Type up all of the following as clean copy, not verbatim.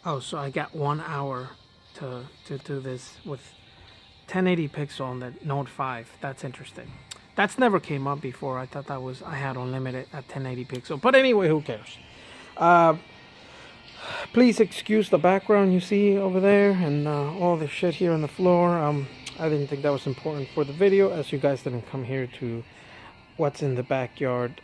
Oh, so I got 1 hour to do this with 1080 pixel on the Note 5. That's interesting. That's never came up before. I thought that was, I had unlimited at 1080 pixel. But anyway, who cares? Please excuse the background you see over there and all the shit here on the floor. I didn't think that was important for the video, as you guys didn't come here to what's in the backyard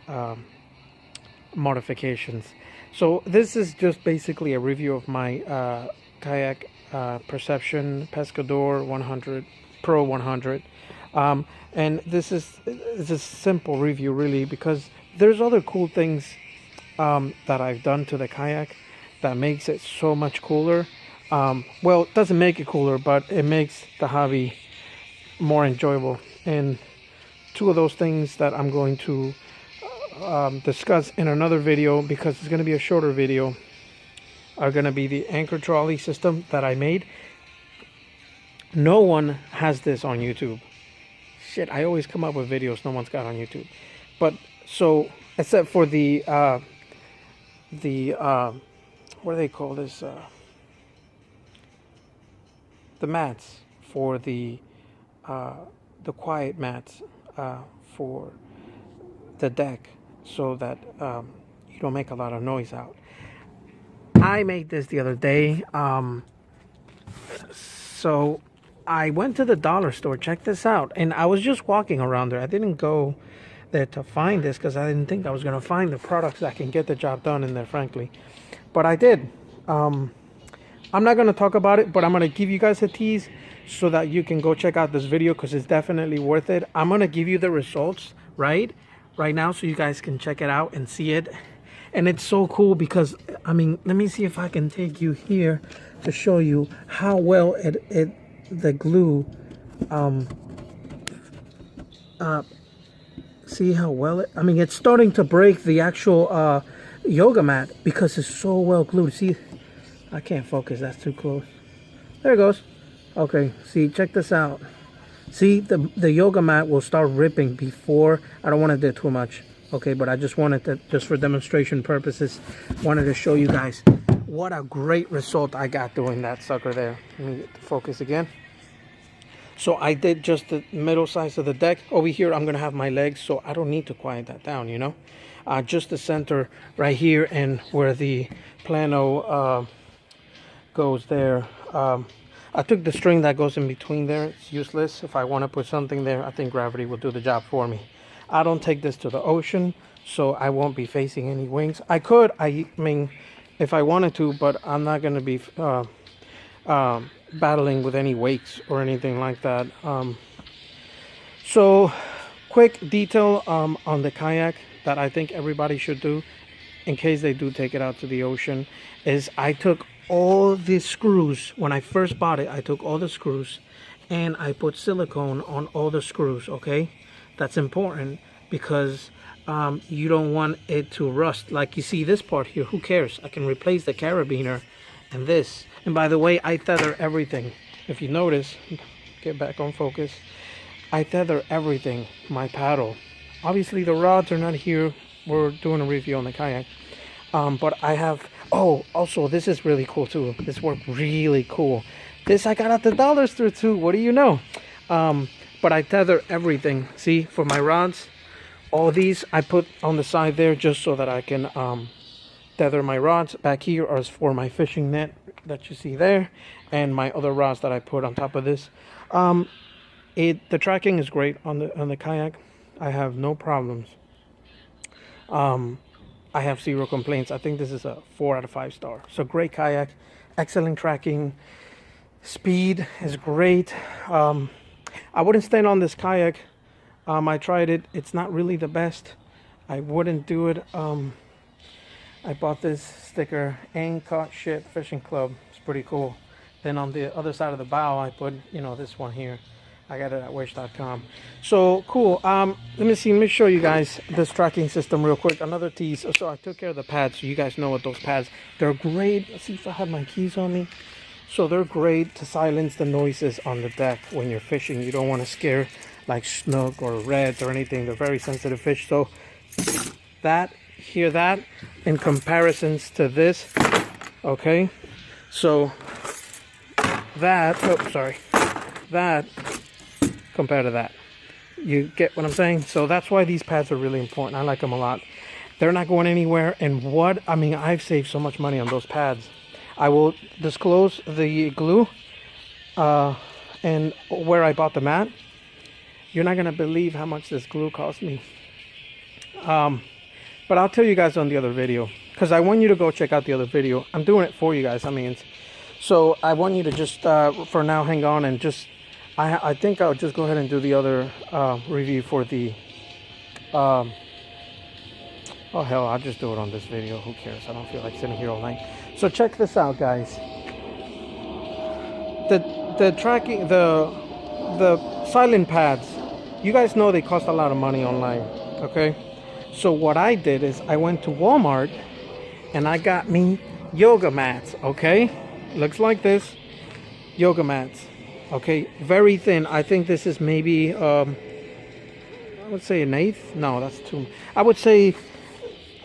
modifications. So this is just basically a review of my kayak Perception Pescador 100 Pro 100. And this is a simple review really, because there's other cool things that I've done to the kayak that makes it so much cooler. Well, it doesn't make it cooler, but it makes the hobby more enjoyable. And two of those things that I'm going to discuss in another video, because it's going to be a shorter video, are going to be the anchor trolley system that I made. No one has this on YouTube. Shit, I always come up with videos no one's got on YouTube. But so, except for the what do they call this? The mats for the quiet mats for the deck, so that you don't make a lot of noise out. I made this the other day. So I went to the dollar store. Check this out. And I was just walking around there. I didn't go there to find this because I didn't think I was going to find the products that can get the job done in there, frankly. But I did. I'm not going to talk about it, but I'm going to give you guys a tease so that you can go check out this video, because it's definitely worth it. I'm going to give you the results right now so you guys can check it out and see it. And it's so cool because, I mean, let me see if I can take you here to show you how well the glue, see how well I mean, it's starting to break the actual yoga mat because it's so well glued. See, I can't focus, that's too close. There it goes. Okay, see, check this out. See, the yoga mat will start ripping before. I don't want to do too much, okay, but I just wanted to, just for demonstration purposes, wanted to show you guys what a great result I got doing that sucker there. Let me get the focus again. So I did just the middle size of the deck. Over here, I'm going to have my legs, so I don't need to quiet that down, you know. Just the center right here, and where the plano goes there. I took the string that goes in between there. It's useless. If I want to put something there, I think gravity will do the job for me. I don't take this to the ocean, so I won't be facing any wings. I could, I mean, if I wanted to, but I'm not going to be battling with any wakes or anything like that. So, quick detail on the kayak that I think everybody should do in case they do take it out to the ocean is I took all the screws. When I first bought it, I took all the screws and I put silicone on all the screws, okay? That's important because you don't want it to rust. Like you see this part here, who cares? I can replace the carabiner and this. And by the way, I tether everything. If you notice, get back on focus, I tether everything, my paddle. Obviously the rods are not here. We're doing a review on the kayak. But I have, oh, also this is really cool too. This worked really cool. This I got at the dollar store too. What do you know? But I tether everything. See, for my rods, all these I put on the side there just so that I can tether my rods. Back here are for my fishing net that you see there, and my other rods that I put on top of this. The tracking is great on the kayak. I have no problems. I have zero complaints. I think this is a 4 out of 5 star. So great kayak, excellent tracking, speed is great. I wouldn't stand on this kayak. I tried it. It's not really the best. I wouldn't do it. I bought this sticker, Ain't Caught Shit Fishing Club. It's pretty cool. Then on the other side of the bow, I put, you know, this one here. I got it at wish.com. So cool. Let me show you guys this tracking system real quick. Another tease. So I took care of the pads, so you guys know what those pads. They're great. Let's see if I have my keys on me. So they're great to silence the noises on the deck when you're fishing. You don't want to scare like snook or reds or anything. They're very sensitive fish. So that, hear that in comparisons to this. Okay. So that, oh, sorry, that compared to that. You get what I'm saying? So that's why these pads are really important. I like them a lot. They're not going anywhere. And what, I mean, I've saved so much money on those pads. I will disclose the glue and where I bought the mat. You're not going to believe how much this glue cost me. But I'll tell you guys on the other video, because I want you to go check out the other video. I'm doing it for you guys. I mean, so I want you to just, for now, hang on and just, I think I'll just go ahead and do the other review for the, oh hell, I'll just do it on this video. Who cares? I don't feel like sitting here all night. So check this out, guys. The tracking, the silent pads, you guys know they cost a lot of money online, okay? So what I did is I went to Walmart and I got me yoga mats, okay? Looks like this, yoga mats, okay? Very thin. I think this is maybe, I would say an eighth. No, that's too, I would say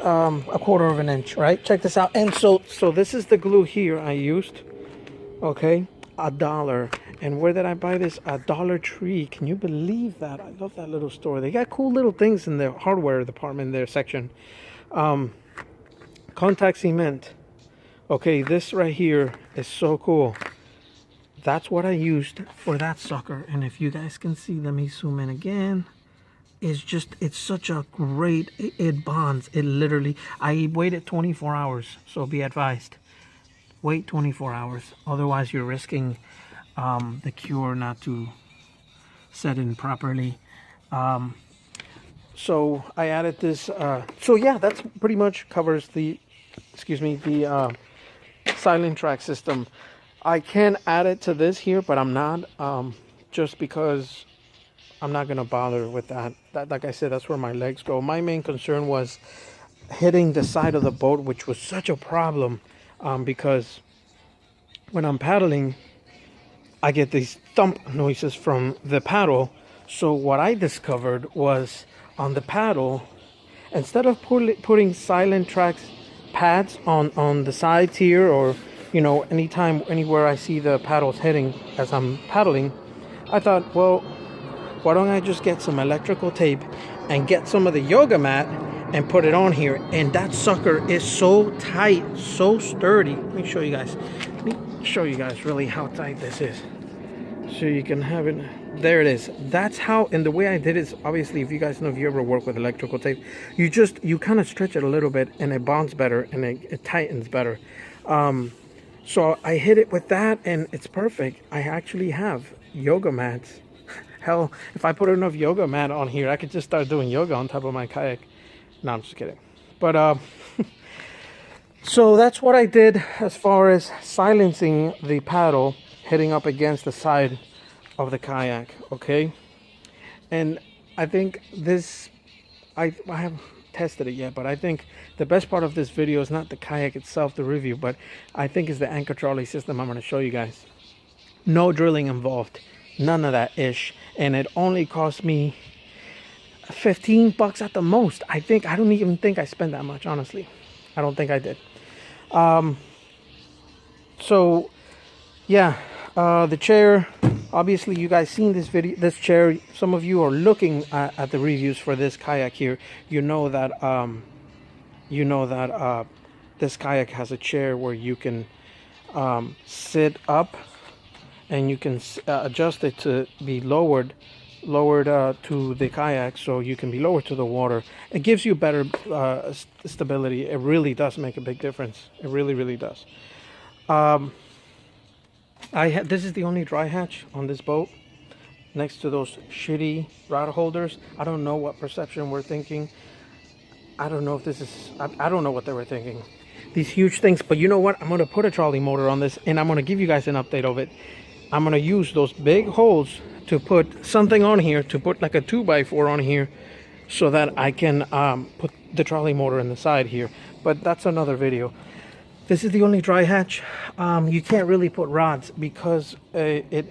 a quarter of an inch, right? Check this out. And so this is the glue here I used, okay? $1. And where did I buy this? Dollar Tree. Can you believe that? I love that little store. They got cool little things in their hardware department, their section. Contact cement. Okay, this right here is so cool. That's what I used for that sucker. And if you guys can see, let me zoom in again. It's such a great, it bonds. It literally, I waited 24 hours. So be advised. Wait 24 hours. Otherwise, you're risking the cure not to set in properly. So I added this. So yeah, that's pretty much covers the, the silent track system. I can add it to this here, but I'm not, just because I'm not gonna bother with that. Like I said, that's where my legs go. My main concern was hitting the side of the boat, which was such a problem, because when I'm paddling, I get these thump noises from the paddle. So what I discovered was on the paddle, instead of putting silent tracks pads on the sides here, or anywhere I see the paddles hitting as I'm paddling, I thought, well, why don't I just get some electrical tape and get some of the yoga mat and put it on here. And that sucker is so tight, so sturdy. Let me show you guys. Let me show you guys really how tight this is, so you can have it. There it is. That's how, and the way I did it is, obviously, if you guys know, if you ever work with electrical tape, you kind of stretch it a little bit and it bonds better and it tightens better. So I hit it with that and it's perfect. I actually have yoga mats. Hell, if I put enough yoga mat on here, I could just start doing yoga on top of my kayak. No, I'm just kidding. But so that's what I did as far as silencing the paddle hitting up against the side of the kayak, okay? And I think this, I haven't tested it yet, but I think the best part of this video is not the kayak itself, the review, but I think is the anchor trolley system I'm going to show you guys. No drilling involved, none of that ish, and it only cost me $15 at the most. I don't even think I spent that much, honestly. I don't think I did. So yeah, the chair, obviously you guys seen this chair. Some of you are looking at the reviews for this kayak here. You know that this kayak has a chair where you can sit up and you can adjust it to be lowered to the kayak, so you can be lowered to the water. It gives you better stability. It really does make a big difference. It really does. This is the only dry hatch on this boat, next to those shitty rod holders. I don't know what perception we're thinking. I don't know if this is, I don't know what they were thinking. These huge things, but you know what? I'm going to put a trolley motor on this and I'm going to give you guys an update of it. I'm going to use those big holes to put something on here, to put like a 2x4 on here, so that I can put the trolley motor in the side here. But that's another video. This is the only dry hatch. You can't really put rods because you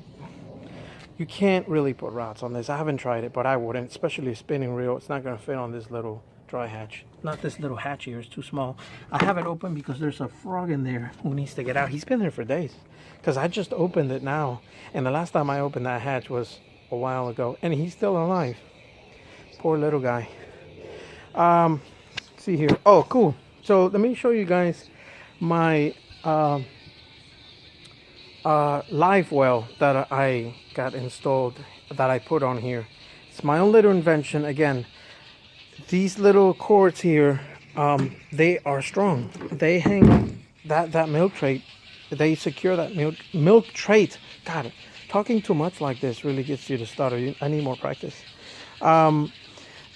can't really put rods on this. I haven't tried it, but I wouldn't, especially a spinning reel. It's not going to fit on this little dry hatch. Not this little hatch here, it's too small. I have it open because there's a frog in there who needs to get out. He's been there for days because I just opened it now, and the last time I opened that hatch was a while ago, and he's still alive. Poor little guy. See here. Oh, cool. So let me show you guys my live well that I got installed, that I put on here. It's my own little invention. Again, these little cords here, they are strong. They hang that milk crate. They secure that milk crate. God, talking too much like this really gets you to stutter. I need more practice.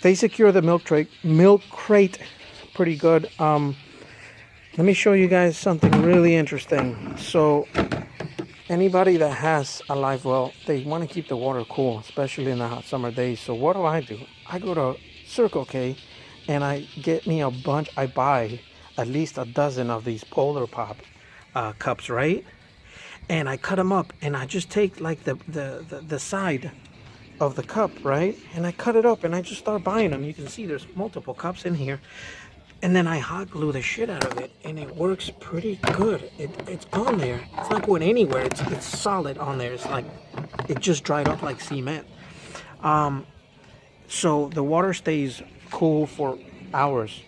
They secure the milk crate pretty good. Let me show you guys something really interesting. So anybody that has a live well, they want to keep the water cool, especially in the hot summer days. So what do? I go to Circle K and I get me a bunch. I buy at least a dozen of these Polar Pop cups, right? And I cut them up, and I just take like the side of the cup, right? And I cut it up, and I just start buying them. You can see there's multiple cups in here. And then I hot glue the shit out of it, and it works pretty good. It's on there. It's not going anywhere. It's solid on there. It's like it just dried up like cement. So the water stays cool for hours.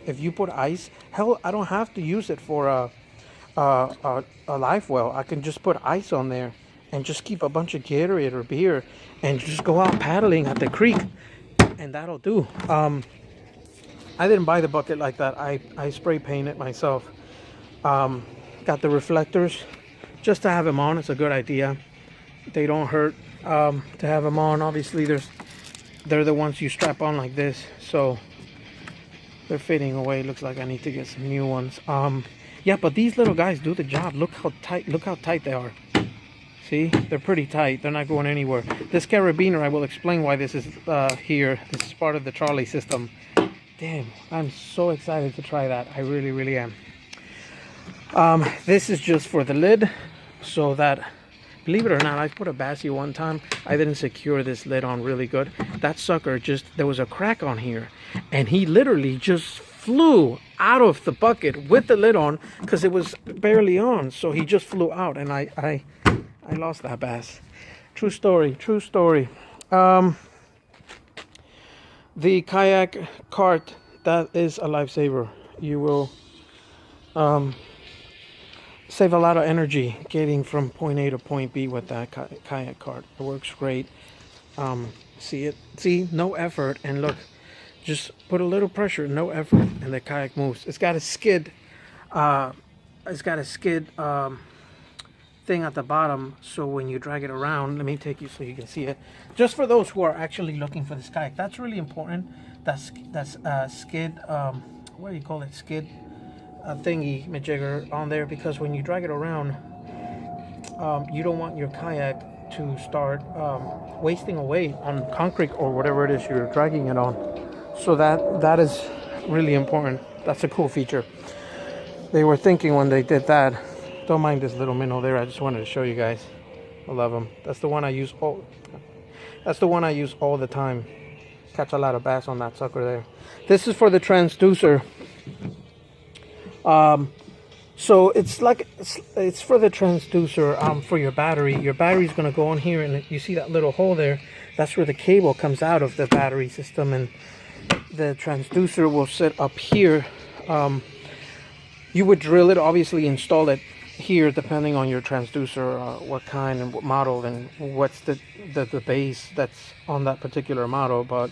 If you put ice, hell, I don't have to use it for a live well. I can just put ice on there and just keep a bunch of Gatorade or beer and just go out paddling at the creek, and that'll do. I didn't buy the bucket like that. I spray paint it myself. Got the reflectors just to have them on. It's a good idea. They don't hurt to have them on. Obviously, they're the ones you strap on like this, so they're fading away. Looks like I need to get some new ones. Yeah, but these little guys do the job. Look how tight they are. See, they're pretty tight. They're not going anywhere. This carabiner, I will explain why this is here. This is part of the trolley system. Damn, I'm so excited to try that. I really, really am. This is just for the lid, so that, believe it or not, I put a Bassy one time. I didn't secure this lid on really good. That sucker there was a crack on here, and he literally just flew out of the bucket with the lid on because it was barely on. So he just flew out, and I lost that bass. True story. The kayak cart, that is a lifesaver. You will save a lot of energy getting from point A to point B with that kayak cart. It works great. See, no effort, and look, just put a little pressure, no effort, and the kayak moves. It's got a skid. Thing at the bottom, so when you drag it around, let me take you so you can see it. Just for those who are actually looking for this kayak, that's really important. That's skid. What do you call it? Skid thingy majigger on there, because when you drag it around, you don't want your kayak to start wasting away on concrete or whatever it is you're dragging it on. So that is really important. That's a cool feature. They were thinking when they did that. Don't mind this little minnow there. I just wanted to show you guys. I love them. That's the one I use all the time. Catch a lot of bass on that sucker there. This is for the transducer. So it's for the transducer for your battery. Your battery's going to go on here, and you see that little hole there. That's where the cable comes out of the battery system, and the transducer will sit up here. You would drill it, obviously install it here depending on your transducer, what kind and what model and what's the base that's on that particular model. But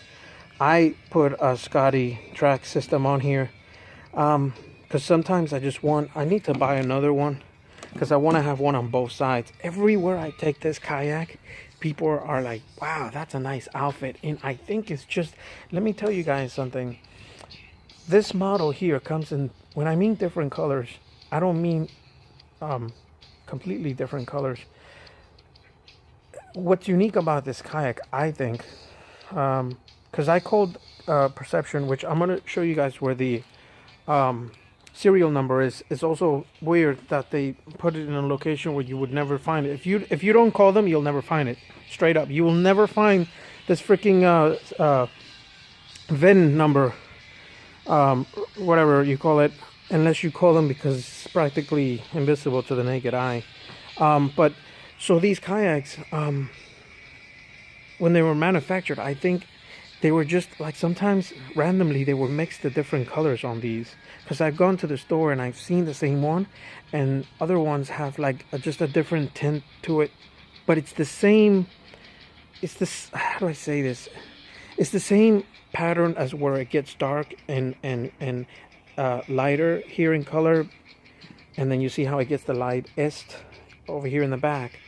I put a Scotty track system on here because sometimes I need to buy another one because I want to have one on both sides. Everywhere I take this kayak, people are like, wow, that's a nice outfit. And I think it's just, let me tell you guys something. This model here comes in, when I mean different colors, I don't mean completely different colors. What's unique about this kayak, I think, because I called Perception, which I'm going to show you guys where the serial number is. It's also weird that they put it in a location where you would never find it. If you don't call them, you'll never find it. Straight up, you will never find this freaking VIN number whatever you call it, unless you call them, because it's practically invisible to the naked eye. But so these kayaks, when they were manufactured, I think they were just like, sometimes randomly they were mixed to different colors on these, because I've gone to the store and I've seen the same one, and other ones have like just a different tint to it, but it's the same. It's this, how do I say this? It's the same pattern as where it gets dark and lighter here in color, and then you see how it gets the lightest over here in the back.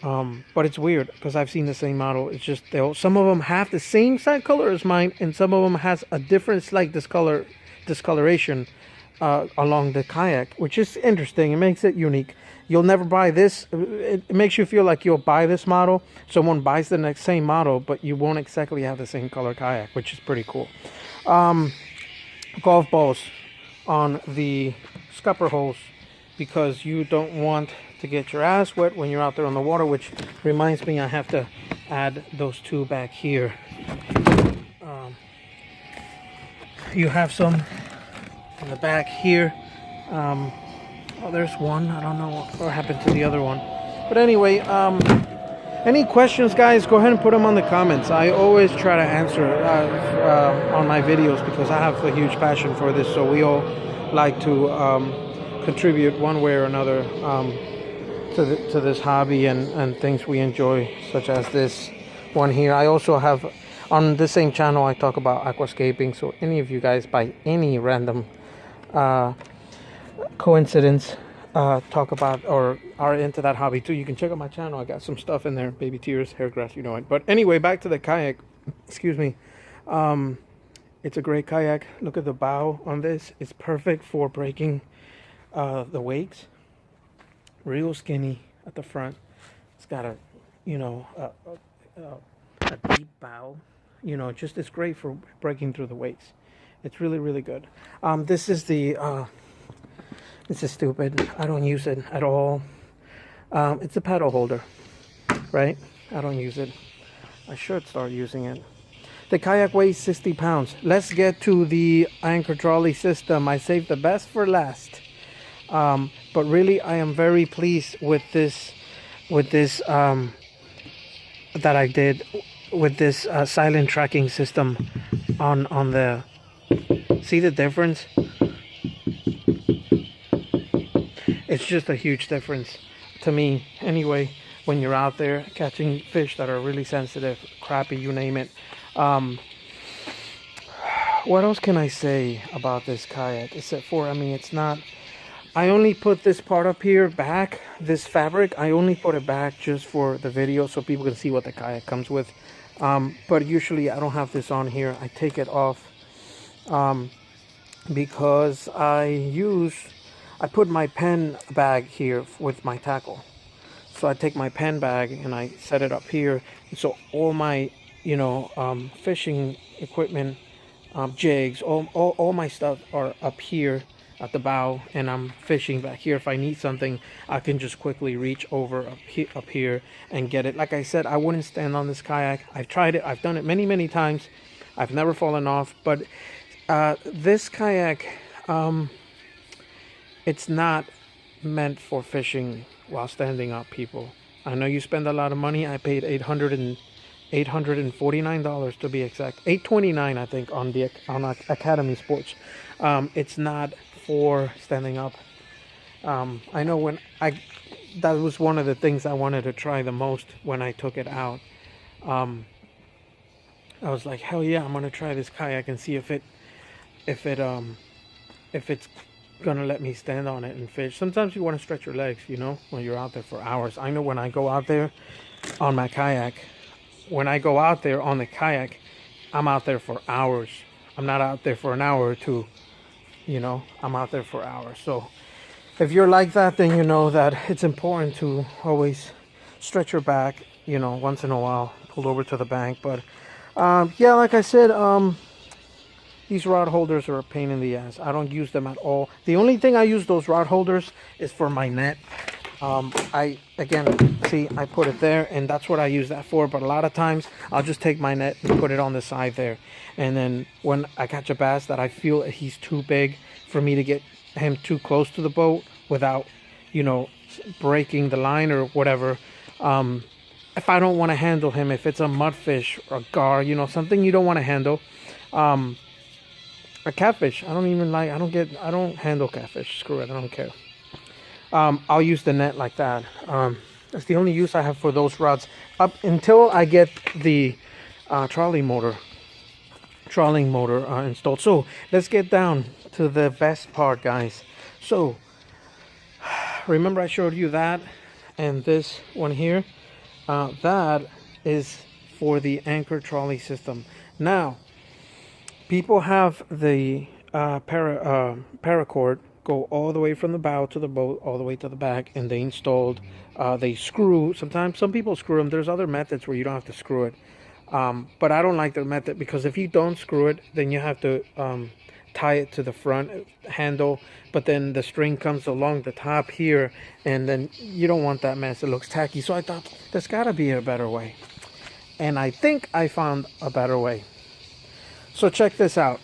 But it's weird because I've seen the same model. It's just some of them have the same side color as mine, and some of them has a different slight discoloration along the kayak, which is interesting. It makes it unique. You'll never buy this. It makes you feel like you'll buy this model. Someone buys the next same model, but you won't exactly have the same color kayak, which is pretty cool. Golf balls on the scupper holes, because you don't want to get your ass wet when you're out there on the water, which reminds me I have to add those two back here. You have some in the back here. Oh, there's one. I don't know what happened to the other one. But anyway, any questions, guys, go ahead and put them on the comments. I always try to answer on my videos, because I have a huge passion for this. So we all like to contribute one way or another to this hobby and things we enjoy, such as this one here. I also have, on the same channel, I talk about aquascaping. So any of you guys, by any random coincidence, talk about or are into that hobby too, you can check out my channel. I got some stuff in there, baby tears, hair grass, you know it. But anyway, back to the kayak. Excuse me. It's a great kayak. Look at the bow on this. It's perfect for breaking the wakes. Real skinny at the front. It's got a, you know, a deep bow. You know, just it's great for breaking through the wakes. It's really, really good. This is the this is stupid. I don't use it at all. It's a paddle holder, right? I don't use it. I should start using it. The kayak weighs 60 pounds. Let's get to the anchor trolley system. I saved the best for last. But really, I am very pleased with this that I did with this silent tracking system on the. See the difference? It's just a huge difference to me. Anyway, when you're out there catching fish that are really sensitive, crappie, you name it. What else can I say about this kayak? Except for, I mean, it's not. I only put this part up here back, this fabric. I only put it back just for the video, so people can see what the kayak comes with. But usually I don't have this on here. I take it off because I put my pen bag here with my tackle. So I take my pen bag and I set it up here. So all my, you know, fishing equipment, jigs, all my stuff are up here at the bow, and I'm fishing back here. If I need something, I can just quickly reach over up here and get it. Like I said, I wouldn't stand on this kayak. I've tried it. I've done it many, many times. I've never fallen off. But this kayak, it's not meant for fishing while standing up, people. I know you spend a lot of money. I paid $849 to be exact. $829, I think, on Academy Sports. It's not for standing up. I know that was one of the things I wanted to try the most when I took it out. I was like, hell yeah, I'm gonna try this kayak and see if it's gonna let me stand on it and fish. Sometimes you want to stretch your legs, you know, when you're out there for hours. I know when I go out there on my kayak, when I go out there on the kayak, I'm out there for hours. I'm not out there for an hour or two, you know, I'm out there for hours. So if you're like that, then you know that it's important to always stretch your back, you know, once in a while, pull over to the bank. But yeah, like I said, these rod holders are a pain in the ass. I don't use them at all. The only thing I use those rod holders is for my net. I again, see, I put it there, and that's what I use that for. But a lot of times I'll just take my net and put it on the side there, and then when I catch a bass that I feel he's too big for me to get him too close to the boat without, you know, breaking the line or whatever, if I don't want to handle him, if it's a mudfish or a gar, you know, something you don't want to handle, a catfish, I don't handle catfish. Screw it, I don't care. I'll use the net like that. That's the only use I have for those rods up until I get the trawling motor installed. So let's get down to the best part, guys. So remember I showed you that and this one here. That is for the anchor trolley system. Now, people have the paracord go all the way from the bow to the boat, all the way to the back, and they installed, they screw. Sometimes some people screw them. There's other methods where you don't have to screw it. But I don't like the method, because if you don't screw it, then you have to tie it to the front handle, but then the string comes along the top here, and then you don't want that mess. It looks tacky. So I thought there's got to be a better way, and I think I found a better way. So check this out.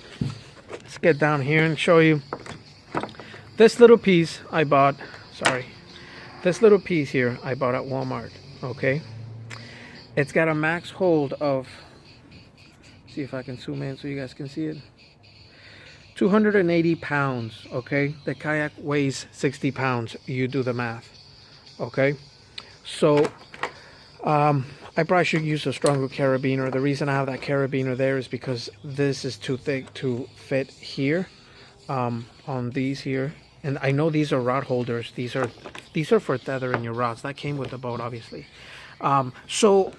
Let's get down here and show you this little piece I bought. This little piece here I bought at Walmart. Okay, it's got a max hold of, see if I can zoom in so you guys can see it, 280 pounds. Okay, the kayak weighs 60 pounds. You do the math. Okay, so I probably should use a stronger carabiner. The reason I have that carabiner there is because this is too thick to fit here, on these here. And I know these are rod holders. These are for tethering your rods. That came with the boat, obviously. So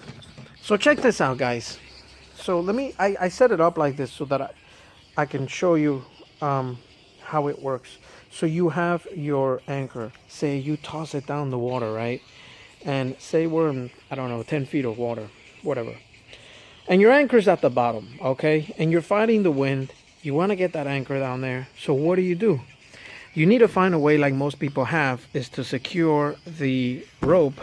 check this out, guys. So I set it up like this so that I can show you how it works. So you have your anchor. Say you toss it down the water, right? And say we're in, I don't know, 10 feet of water, whatever. And your anchor's at the bottom, okay? And you're fighting the wind. You want to get that anchor down there. So what do? You need to find a way, like most people have, is to secure the rope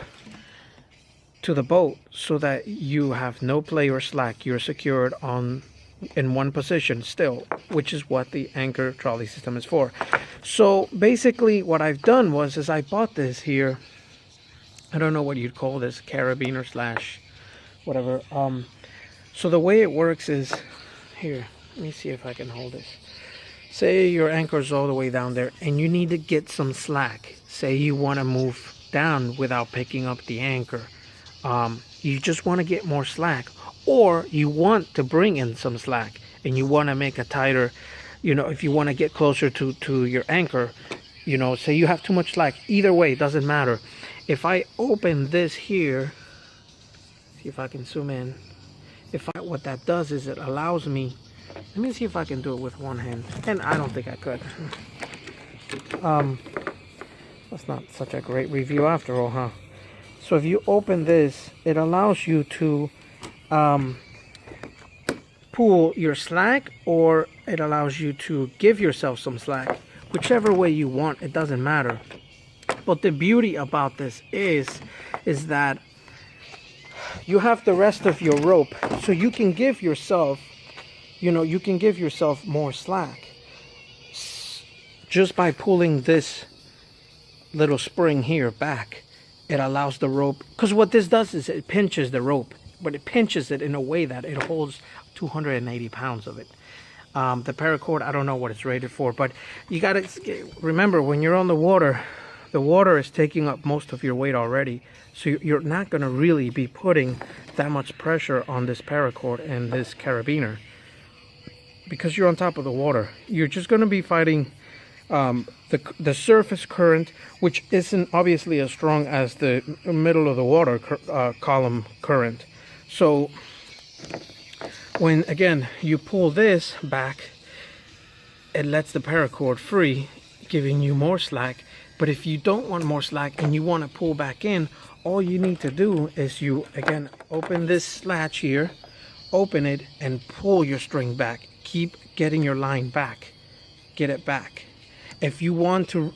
to the boat so that you have no play or slack. You're secured in one position still, which is what the anchor trolley system is for. So basically what I've done is I bought this here. I don't know what you'd call this, carabiner slash whatever. So the way it works is, here, let me see if I can hold this. Say your anchor's all the way down there and you need to get some slack. Say you want to move down without picking up the anchor. You just want to get more slack, or you want to bring in some slack and you want to make a tighter, you know, if you want to get closer to your anchor, you know, say you have too much slack. Either way, it doesn't matter. If I open this here, see if I can zoom in. What that does is it allows me, let me see if I can do it with one hand. And I don't think I could. That's not such a great review after all, huh? So if you open this, it allows you to pull your slack, or it allows you to give yourself some slack. Whichever way you want, it doesn't matter. But the beauty about this is that you have the rest of your rope, so you can give yourself, you know, you can give yourself more slack just by pulling this little spring here back. It allows the rope, because what this does is it pinches the rope, but it pinches it in a way that it holds 280 pounds of it. The paracord, I don't know what it's rated for, but you got to remember, when you're on the water is taking up most of your weight already, so you're not going to really be putting that much pressure on this paracord and this carabiner, because you're on top of the water. You're just going to be fighting the surface current, which isn't obviously as strong as the middle of the water column current. So when again you pull this back, it lets the paracord free, giving you more slack. But if you don't want more slack and you want to pull back in, all you need to do is you again open this latch here, open it and pull your string back. Keep getting your line back, get it back. If you want to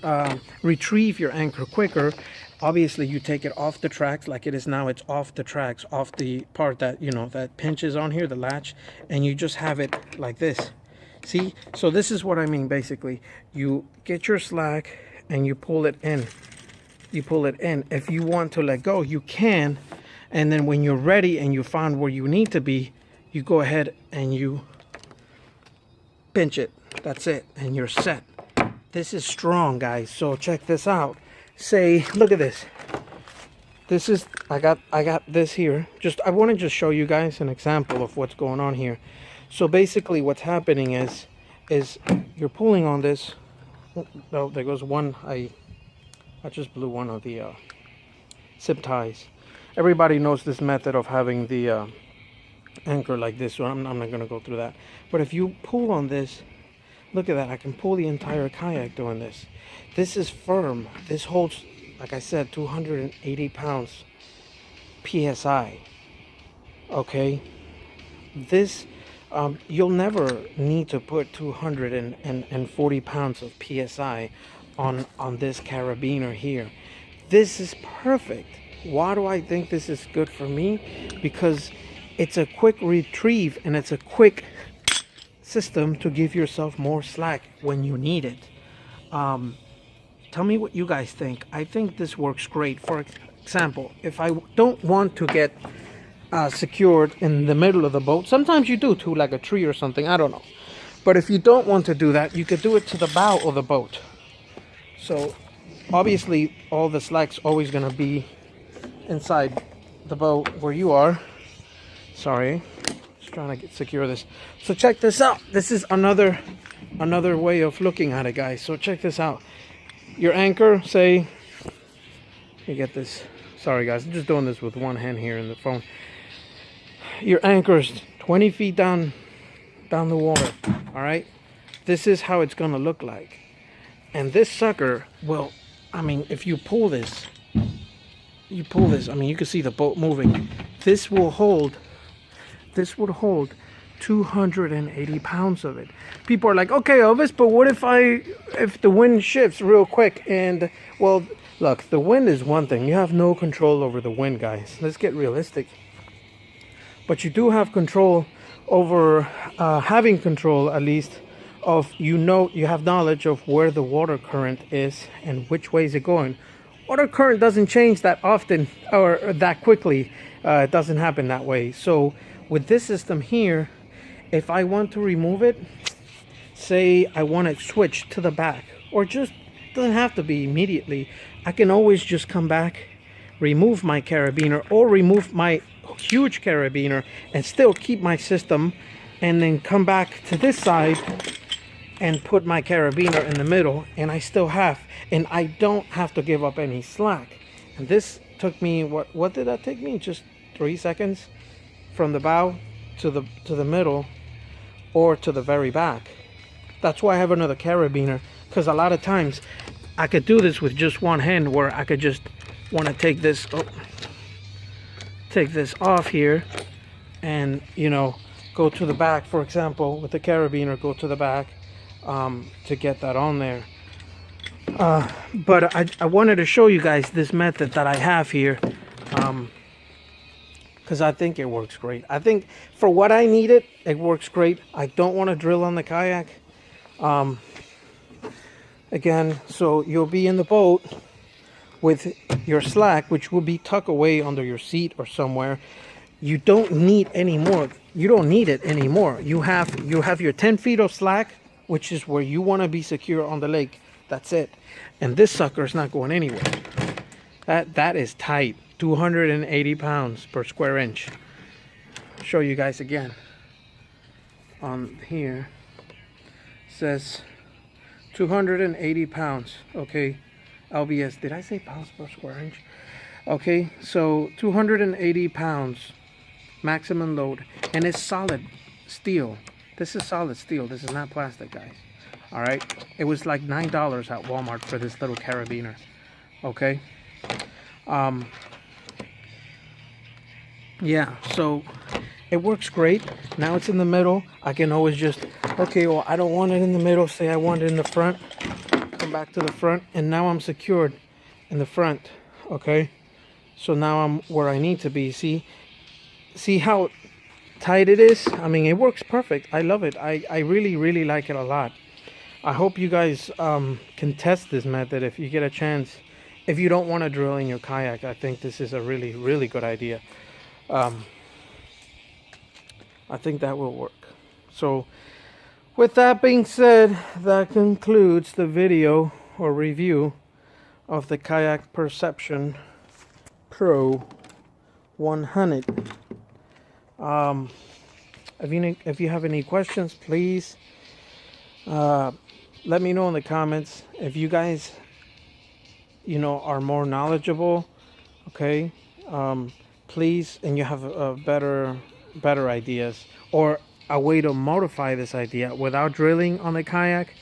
retrieve your anchor quicker, obviously you take it off the tracks like it is now. It's off the tracks, off the part that, you know, that pinches on here, the latch, and you just have it like this. See? So this is what I mean basically. You get your slack and you pull it in. You pull it in. If you want to let go, you can. And then when you're ready and you found where you need to be, you go ahead and you pinch it. That's it. And you're set. This is strong, guys. So check this out. Say, look at this. This is, I got this here. I want to just show you guys an example of what's going on here. So basically what's happening is you're pulling on this. Oh, there goes one. I just blew one of the zip ties. Everybody knows this method of having the anchor like this, so I'm not going to go through that. But if you pull on this, look at that. I can pull the entire kayak doing this. This is firm. This holds, like I said, 280 pounds PSI. Okay? This, you'll never need to put 240 pounds of PSI on this carabiner here. This is perfect. Why do I think this is good for me? Because it's a quick retrieve and it's a quick system to give yourself more slack when you need it. Tell me what you guys think. I think this works great. For example, if I don't want to get secured in the middle of the boat, sometimes you do to like a tree or something, I don't know. But if you don't want to do that, you could do it to the bow of the boat. So obviously all the slack's always going to be inside the boat where you are. Sorry, just trying to secure this. So check this out. This is another way of looking at it, guys. So check this out. Your anchor, say, you get this. Sorry guys, I'm just doing this with one hand here in the phone. Your anchor's 20 feet down the water. All right, this is how it's gonna look like. And this sucker will, I mean, if you pull this, I mean, you can see the boat moving. This would hold 280 pounds of it. People are like, okay, Elvis, but what if the wind shifts real quick? And well, look, the wind is one thing. You have no control over the wind, guys. Let's get realistic. But you do have control over, having control at least of, you have knowledge of where the water current is and which way is it going. Water current doesn't change that often or that quickly. It doesn't happen that way. So with this system here, if I want to remove it, say I want to switch to the back, or just doesn't have to be immediately, I can always just come back, remove my carabiner or remove my huge carabiner and still keep my system, and then come back to this side and put my carabiner in the middle, and I still have, and I don't have to give up any slack. And this took me, what did that take me? Just 3 seconds from the bow to the middle or to the very back. That's why I have another carabiner, because a lot of times I could do this with just one hand, where I could just want to take this off here and, you know, go to the back, for example, with the carabiner, go to the back to get that on there. But I wanted to show you guys this method that I have here, because I think it works great. I think for what I needed, it works great. I don't want to drill on the kayak. Again, so you'll be in the boat with your slack, which will be tucked away under your seat or somewhere. You don't need any more. You don't need it anymore. You have your 10 feet of slack, which is where you want to be secure on the lake. That's it. And this sucker is not going anywhere. That is tight. 280 pounds per square inch. I'll show you guys again. On here says 280 pounds. Okay, LBS. Did I say pounds per square inch? Okay, so 280 pounds maximum load, and it's solid steel. This is solid steel. This is not plastic, guys. All right, it was like $9 at Walmart for this little carabiner. Okay, yeah, so it works great. Now it's in the middle. I can always just, okay, well, I don't want it in the middle. Say I want it in the front. Come back to the front, and now I'm secured in the front. Okay, so now I'm where I need to be. See how tight it is? I mean, it works perfect. I love it. I really like it a lot. I hope you guys can test this method if you get a chance. If you don't want to drill in your kayak, I think this is a really good idea. I think that will work. So with that being said, that concludes the video or review of the Kayak Perception Pro 100. If you have any questions, please let me know in the comments. If you guys, are more knowledgeable, okay, please, and you have better ideas or a way to modify this idea without drilling on the kayak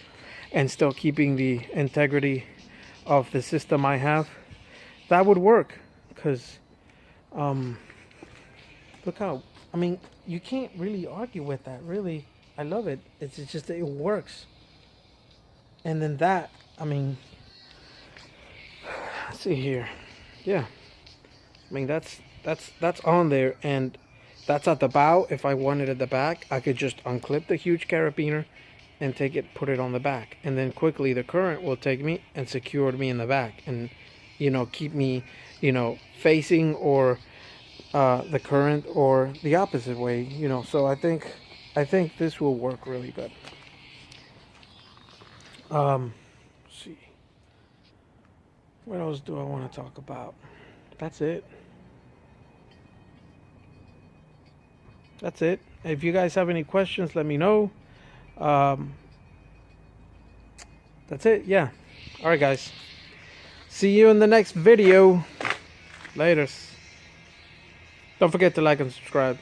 and still keeping the integrity of the system I have, that would work. Because look how, I mean, you can't really argue with that, really. I love it. It's just that it works. And then that, I mean, let's see here. Yeah, I mean, that's on there, and that's at the bow. If I wanted at the back, I could just unclip the huge carabiner and put it on the back, and then quickly the current will take me and secure me in the back, and keep me facing or the current or the opposite way. So I think this will work really good. Let's see, what else do I want to talk about? That's it. If you guys have any questions, let me know. That's it. Yeah. All right, guys. See you in the next video. Laters. Don't forget to like and subscribe.